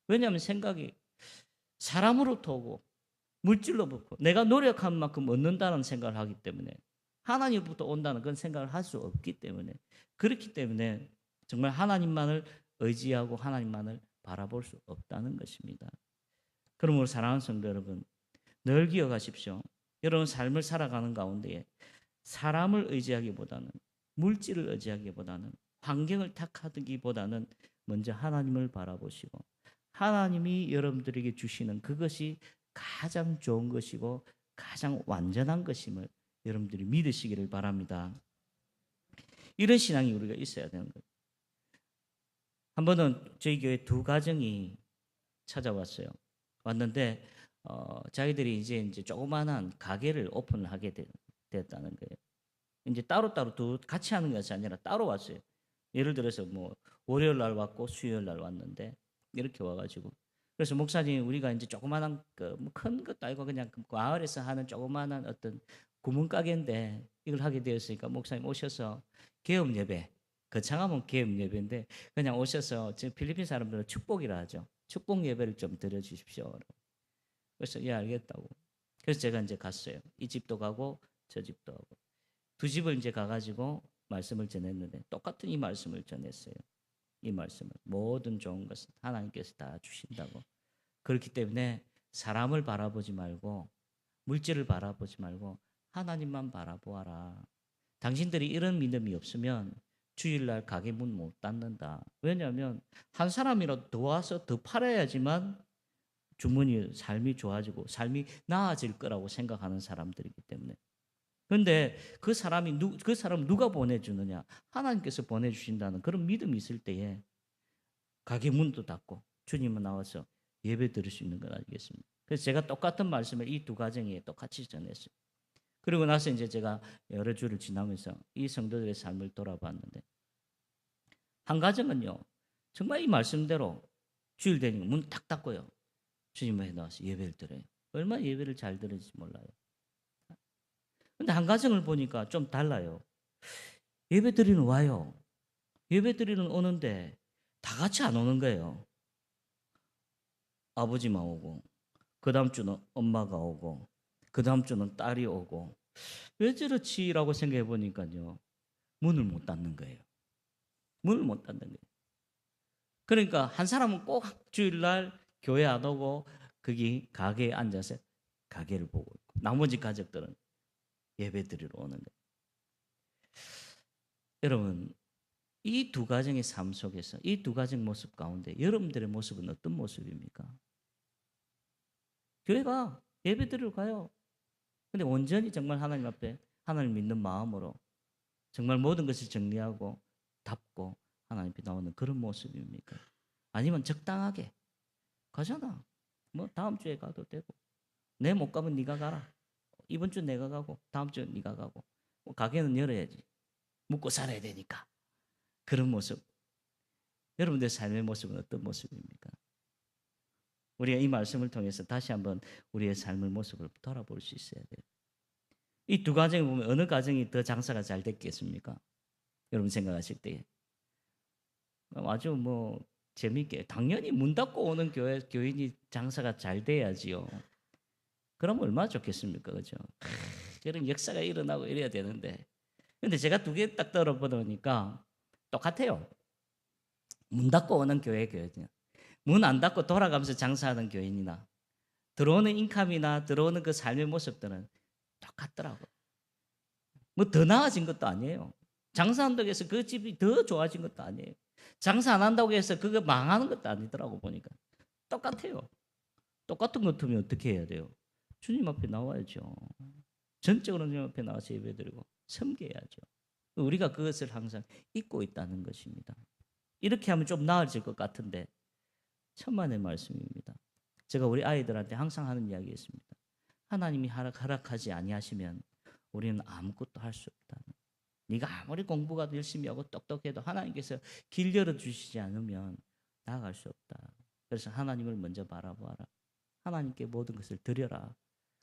왜냐하면 생각이 사람으로부터 오고 물질로부터 내가 노력한 만큼 얻는다는 생각을 하기 때문에, 하나님부터 온다는 그런 생각을 할 수 없기 때문에, 그렇기 때문에 정말 하나님만을 의지하고 하나님만을 바라볼 수 없다는 것입니다. 그러므로 사랑하는 성도 여러분, 늘 기억하십시오. 여러분 삶을 살아가는 가운데 사람을 의지하기보다는, 물질을 의지하기보다는, 환경을 탓하기보다는 먼저 하나님을 바라보시고 하나님이 여러분들에게 주시는 그것이 가장 좋은 것이고 가장 완전한 것임을 여러분들이 믿으시기를 바랍니다. 이런 신앙이 우리가 있어야 되는 거예요. 한 번은 저희 교회 두 가정이 찾아왔어요. 왔는데 자기들이 이제 조그마한 가게를 오픈을 하게 됐다는 거예요. 이제 따로따로 같이 하는 것이 아니라 따로 왔어요. 예를 들어서 뭐 월요일 날 왔고 수요일 날 왔는데 이렇게 와가지고, 그래서 목사님 우리가 이제 조그마한 뭐 큰 것도 아니고 그냥 그 마을에서 하는 조그마한 어떤 구멍가게인데 이걸 하게 되었으니까 목사님 오셔서 개업 예배, 거창하면 개업 예배인데 그냥 오셔서 지금 필리핀 사람들은 축복이라 하죠. 축복 예배를 좀 드려주십시오. 그래서 예 알겠다고. 그래서 제가 이제 갔어요. 이 집도 가고 저 집도 가고 두 집을 이제 가가지고 말씀을 전했는데 똑같은 이 말씀을 전했어요. 이 말씀을 모든 좋은 것은 하나님께서 다 주신다고. 그렇기 때문에 사람을 바라보지 말고 물질을 바라보지 말고 하나님만 바라보아라. 당신들이 이런 믿음이 없으면 주일날 가게 문 못 닫는다. 왜냐하면 한 사람이라도 더 와서 더 팔아야지만 주머니 삶이 좋아지고 삶이 나아질 거라고 생각하는 사람들이기 때문에. 그런데 그 사람 누가 보내주느냐? 하나님께서 보내주신다는 그런 믿음이 있을 때에 가게 문도 닫고 주님은 나와서 예배 드릴 수 있는 건 아니겠습니까? 그래서 제가 똑같은 말씀을 이 두 가정에 똑같이 전했어요. 그리고 나서 이제 제가 여러 주를 지나면서 이 성도들의 삶을 돌아봤는데, 한 가정은요, 정말 이 말씀대로 주일 되니까 문 딱 닫고요, 주님에 나와서 예배를 드려요. 얼마나 예배를 잘 들은지 몰라요. 근데 한 가정을 보니까 좀 달라요. 예배 드리는 와요. 예배 드리는 오는데 다 같이 안 오는 거예요. 아버지만 오고, 그 다음 주는 엄마가 오고, 그 다음 주는 딸이 오고. 왜 저렇지라고 생각해 보니까요, 문을 못 닫는 거예요. 문을 못 닫는 거예요. 그러니까 한 사람은 꼭 주일날 교회 안 오고 거기 가게에 앉아서 가게를 보고 있고, 나머지 가족들은 예배 드리러 오는 거예요. 여러분, 이 두 가정의 삶 속에서 이 두 가정 모습 가운데 여러분들의 모습은 어떤 모습입니까? 교회가 예배 드리러 가요. 근데 온전히 정말 하나님 앞에 하나님 믿는 마음으로 정말 모든 것을 정리하고 닫고 하나님 앞에 나오는 그런 모습입니까? 아니면 적당하게 가잖아. 뭐 다음 주에 가도 되고, 내 못 가면 네가 가라. 이번 주 내가 가고 다음 주 네가 가고, 뭐 가게는 열어야지. 먹고 살아야 되니까. 그런 모습. 여러분들의 삶의 모습은 어떤 모습입니까? 우리가 이 말씀을 통해서 다시 한번 우리의 삶의 모습을 돌아볼 수 있어야 돼요. 이 두 가정을 보면 어느 가정이 더 장사가 잘 됐겠습니까? 여러분 생각하실 때 아주 뭐 재미있게, 당연히 문 닫고 오는 교인이 장사가 잘 돼야지요. 그럼 얼마나 좋겠습니까, 그죠? 그런 역사가 일어나고 이래야 되는데, 근데 제가 두 개 딱 들어보니까 똑같아요. 문 닫고 오는 교인이요. 문 안 닫고 돌아가면서 장사하는 교인이나 들어오는 인컴이나 들어오는 그 삶의 모습들은 똑같더라고. 뭐 더 나아진 것도 아니에요. 장사한다고 해서 그 집이 더 좋아진 것도 아니에요. 장사 안 한다고 해서 그거 망하는 것도 아니더라고 보니까. 똑같아요. 똑같은 것 같으면 어떻게 해야 돼요? 주님 앞에 나와야죠. 전적으로 주님 앞에 나와서 예배드리고 섬겨야죠. 우리가 그것을 항상 잊고 있다는 것입니다. 이렇게 하면 좀 나아질 것 같은데 천만의 말씀입니다. 제가 우리 아이들한테 항상 하는 이야기 있습니다. 하나님이 허락하지 아니하시면 우리는 아무것도 할 수 없다. 네가 아무리 공부가 열심히 하고 똑똑해도 하나님께서 길 열어주시지 않으면 나아갈 수 없다. 그래서 하나님을 먼저 바라보아라. 하나님께 모든 것을 드려라.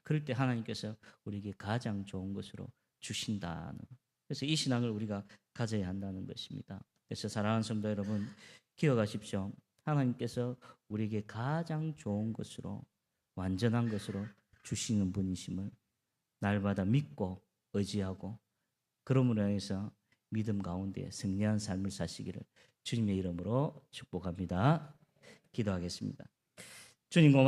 그럴 때 하나님께서 우리에게 가장 좋은 것으로 주신다는. 그래서 이 신앙을 우리가 가져야 한다는 것입니다. 그래서 사랑하는 성도 여러분, 기억하십시오. 하나님께서 우리에게 가장 좋은 것으로, 완전한 것으로 주시는 분이심을 날마다 믿고 의지하고, 그러므로 해서 믿음 가운데 승리한 삶을 사시기를 주님의 이름으로 축복합니다. 기도하겠습니다. 주님 고맙습니다.